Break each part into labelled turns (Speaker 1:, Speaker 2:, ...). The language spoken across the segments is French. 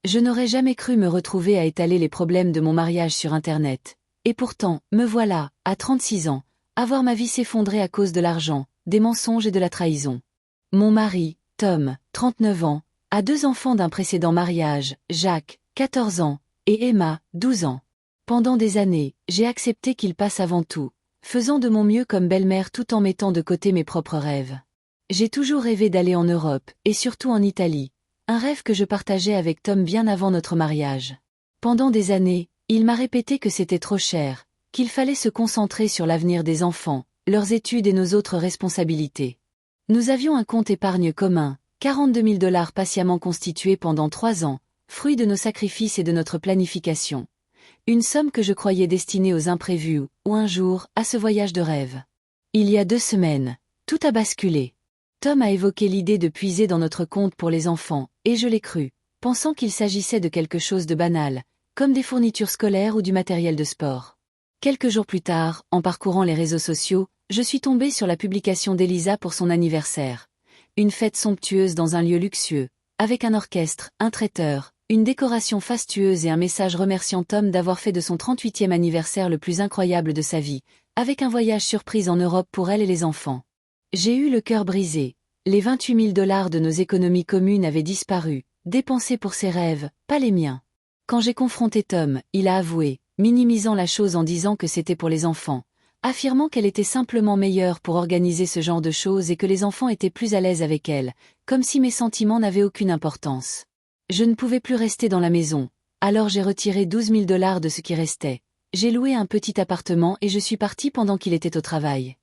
Speaker 1: Je n'aurais jamais cru me retrouver à étaler les problèmes de mon mariage sur Internet. Et pourtant, me voilà, à 36 ans, à voir ma vie s'effondrer à cause de l'argent, des mensonges et de la trahison. Mon mari, Tom, 39 ans, a 2 enfants d'un précédent mariage, Jacques, 14 ans, et Emma, 12 ans. Pendant des années, j'ai accepté qu'il passe avant tout, faisant de mon mieux comme belle-mère tout en mettant de côté mes propres rêves. J'ai toujours rêvé d'aller en Europe, et surtout en Italie, un rêve que je partageais avec Tom bien avant notre mariage. Pendant des années, il m'a répété que c'était trop cher, qu'il fallait se concentrer sur l'avenir des enfants, leurs études et nos autres responsabilités. Nous avions un compte épargne commun, 42 000 $ patiemment constitué pendant 3 ans, fruit de nos sacrifices et de notre planification. Une somme que je croyais destinée aux imprévus ou un jour, à ce voyage de rêve. Il y a 2 semaines, tout a basculé. Tom a évoqué l'idée de puiser dans notre compte pour les enfants, et je l'ai cru, pensant qu'il s'agissait de quelque chose de banal, comme des fournitures scolaires ou du matériel de sport. Quelques jours plus tard, en parcourant les réseaux sociaux, je suis tombée sur la publication d'Elisa pour son anniversaire. Une fête somptueuse dans un lieu luxueux, avec un orchestre, un traiteur, une décoration fastueuse et un message remerciant Tom d'avoir fait de son 38e anniversaire le plus incroyable de sa vie, avec un voyage surprise en Europe pour elle et les enfants. J'ai eu le cœur brisé. Les 28 000 $ de nos économies communes avaient disparu, dépensés pour ses rêves, pas les miens. Quand j'ai confronté Tom, il a avoué, minimisant la chose en disant que c'était pour les enfants, affirmant qu'elle était simplement meilleure pour organiser ce genre de choses et que les enfants étaient plus à l'aise avec elle, comme si mes sentiments n'avaient aucune importance. Je ne pouvais plus rester dans la maison, alors j'ai retiré 12 000 $ de ce qui restait. J'ai loué un petit appartement et je suis partie pendant qu'il était au travail.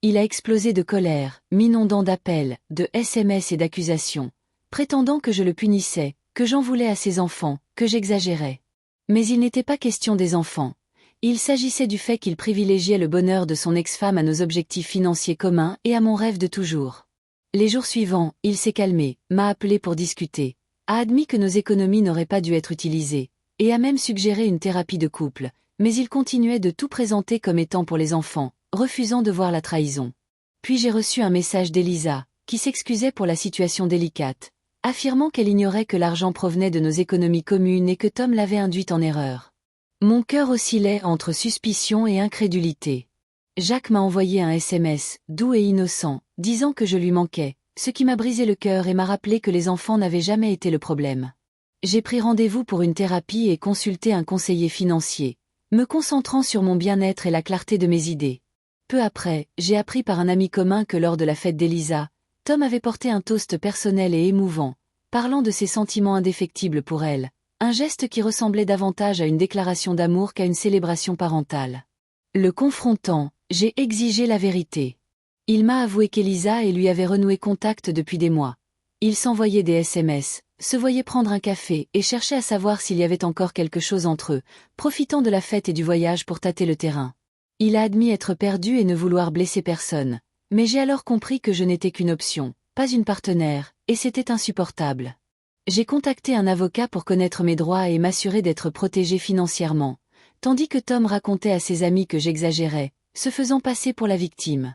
Speaker 1: Il a explosé de colère, m'inondant d'appels, de SMS et d'accusations, prétendant que je le punissais, que j'en voulais à ses enfants, que j'exagérais. Mais il n'était pas question des enfants. Il s'agissait du fait qu'il privilégiait le bonheur de son ex-femme à nos objectifs financiers communs et à mon rêve de toujours. Les jours suivants, il s'est calmé, m'a appelé pour discuter, a admis que nos économies n'auraient pas dû être utilisées, et a même suggéré une thérapie de couple, mais il continuait de tout présenter comme étant pour les enfants, refusant de voir la trahison. Puis j'ai reçu un message d'Elisa, qui s'excusait pour la situation délicate, affirmant qu'elle ignorait que l'argent provenait de nos économies communes et que Tom l'avait induite en erreur. Mon cœur oscillait entre suspicion et incrédulité. Jacques m'a envoyé un SMS, doux et innocent, disant que je lui manquais, ce qui m'a brisé le cœur et m'a rappelé que les enfants n'avaient jamais été le problème. J'ai pris rendez-vous pour une thérapie et consulté un conseiller financier, me concentrant sur mon bien-être et la clarté de mes idées. Peu après, j'ai appris par un ami commun que lors de la fête d'Elisa, Tom avait porté un toast personnel et émouvant, parlant de ses sentiments indéfectibles pour elle, un geste qui ressemblait davantage à une déclaration d'amour qu'à une célébration parentale. Le confrontant, j'ai exigé la vérité. Il m'a avoué qu'Elisa et lui avaient renoué contact depuis des mois. Ils s'envoyaient des SMS, se voyaient prendre un café et cherchaient à savoir s'il y avait encore quelque chose entre eux, profitant de la fête et du voyage pour tâter le terrain. Il a admis être perdu et ne vouloir blesser personne, mais j'ai alors compris que je n'étais qu'une option, pas une partenaire, et c'était insupportable. J'ai contacté un avocat pour connaître mes droits et m'assurer d'être protégée financièrement, tandis que Tom racontait à ses amis que j'exagérais, se faisant passer pour la victime.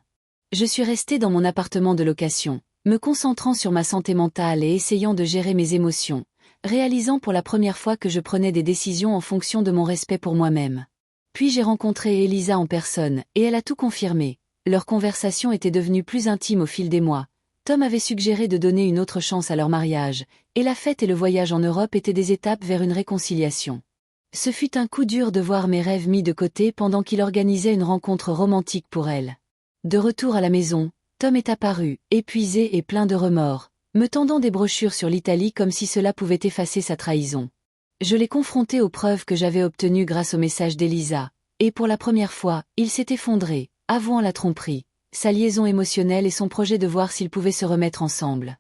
Speaker 1: Je suis restée dans mon appartement de location, me concentrant sur ma santé mentale et essayant de gérer mes émotions, réalisant pour la première fois que je prenais des décisions en fonction de mon respect pour moi-même. Puis j'ai rencontré Elisa en personne, et elle a tout confirmé. Leur conversation était devenue plus intime au fil des mois. Tom avait suggéré de donner une autre chance à leur mariage, et la fête et le voyage en Europe étaient des étapes vers une réconciliation. Ce fut un coup dur de voir mes rêves mis de côté pendant qu'il organisait une rencontre romantique pour elle. De retour à la maison, Tom est apparu, épuisé et plein de remords, me tendant des brochures sur l'Italie comme si cela pouvait effacer sa trahison. Je l'ai confronté aux preuves que j'avais obtenues grâce au message d'Elisa, et pour la première fois, il s'est effondré, avouant la tromperie, sa liaison émotionnelle et son projet de voir s'ils pouvaient se remettre ensemble.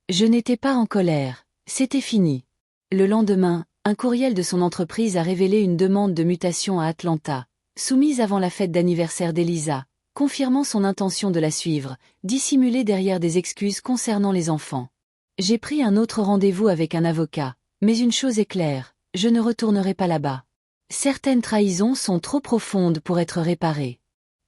Speaker 1: Je n'étais pas en colère, c'était fini. Le lendemain, un courriel de son entreprise a révélé une demande de mutation à Atlanta, soumise avant la fête d'anniversaire d'Elisa, confirmant son intention de la suivre, dissimulée derrière des excuses concernant les enfants. J'ai pris un autre rendez-vous avec un avocat, mais une chose est claire, je ne retournerai pas là-bas. Certaines trahisons sont trop profondes pour être réparées.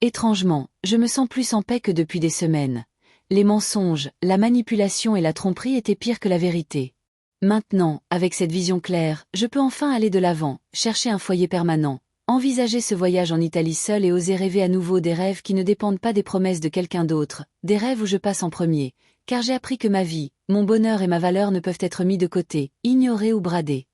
Speaker 1: Étrangement, je me sens plus en paix que depuis des semaines. Les mensonges, la manipulation et la tromperie étaient pires que la vérité. Maintenant, avec cette vision claire, je peux enfin aller de l'avant, chercher un foyer permanent, envisager ce voyage en Italie seul et oser rêver à nouveau des rêves qui ne dépendent pas des promesses de quelqu'un d'autre, des rêves où je passe en premier, car j'ai appris que ma vie, mon bonheur et ma valeur ne peuvent être mis de côté, ignorés ou bradés.